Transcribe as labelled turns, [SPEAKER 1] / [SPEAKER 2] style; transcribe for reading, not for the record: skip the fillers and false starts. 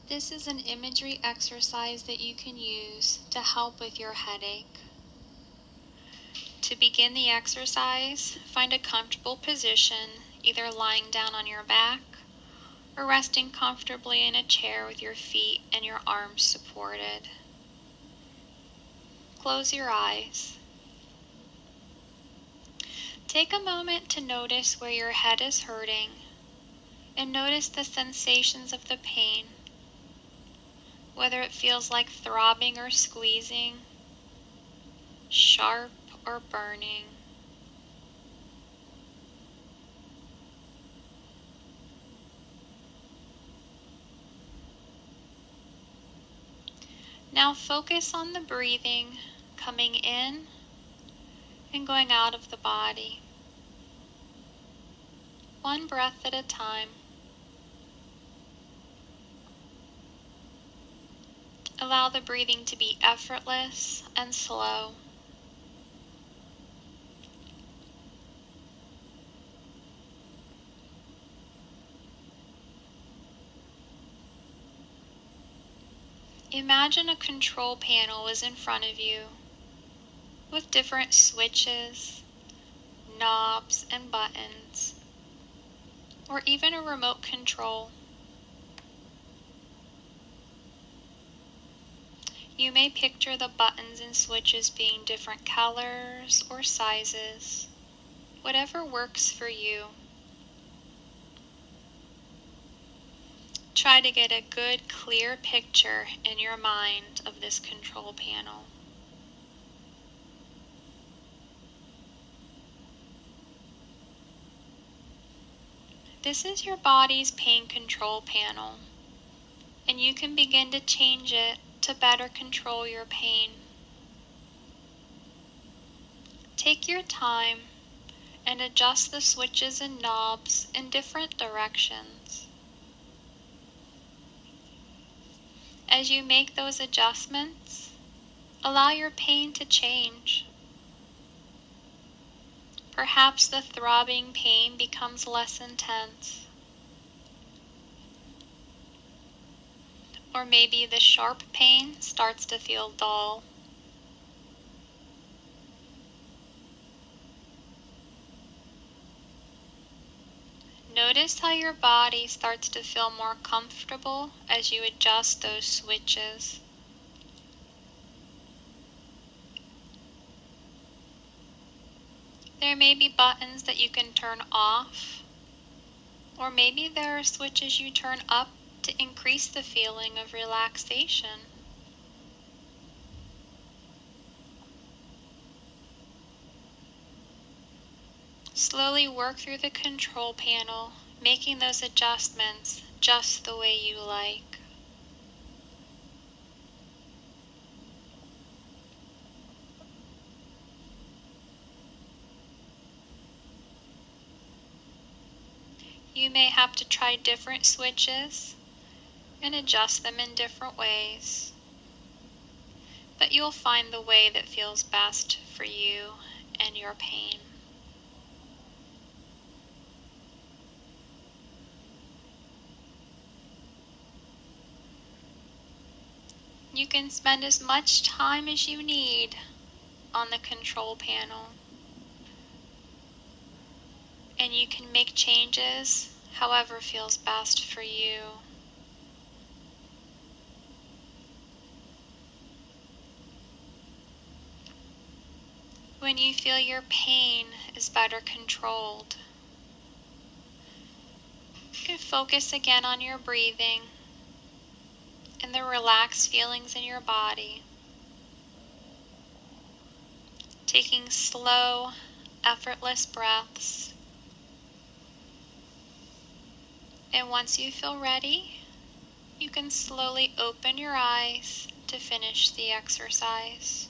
[SPEAKER 1] This is an imagery exercise that you can use to help with your headache. To begin the exercise, find a comfortable position, either lying down on your back or resting comfortably in a chair with your feet and your arms supported. Close your eyes. Take a moment to notice where your head is hurting and notice the sensations of the pain, whether it feels like throbbing or squeezing, sharp or burning. Now focus on the breathing coming in and going out of the body, one breath at a time. Allow the breathing to be effortless and slow. Imagine a control panel is in front of you with different switches, knobs, and buttons, or even a remote control. You may picture the buttons and switches being different colors or sizes, whatever works for you. Try to get a good, clear picture in your mind of this control panel. This is your body's pain control panel, and you can begin to change it to better control your pain. Take your time and adjust the switches and knobs in different directions. As you make those adjustments, allow your pain to change. Perhaps the throbbing pain becomes less intense. Or maybe the sharp pain starts to feel dull. Notice how your body starts to feel more comfortable as you adjust those switches. There may be buttons that you can turn off, or maybe there are switches you turn up to increase the feeling of relaxation. Slowly work through the control panel, making those adjustments just the way you like. You may have to try different switches and adjust them in different ways, but you'll find the way that feels best for you and your pain. You can spend as much time as you need on the control panel, and you can make changes however feels best for you. When you feel your pain is better controlled, you can focus again on your breathing and the relaxed feelings in your body. Taking slow, effortless breaths. And once you feel ready, you can slowly open your eyes to finish the exercise.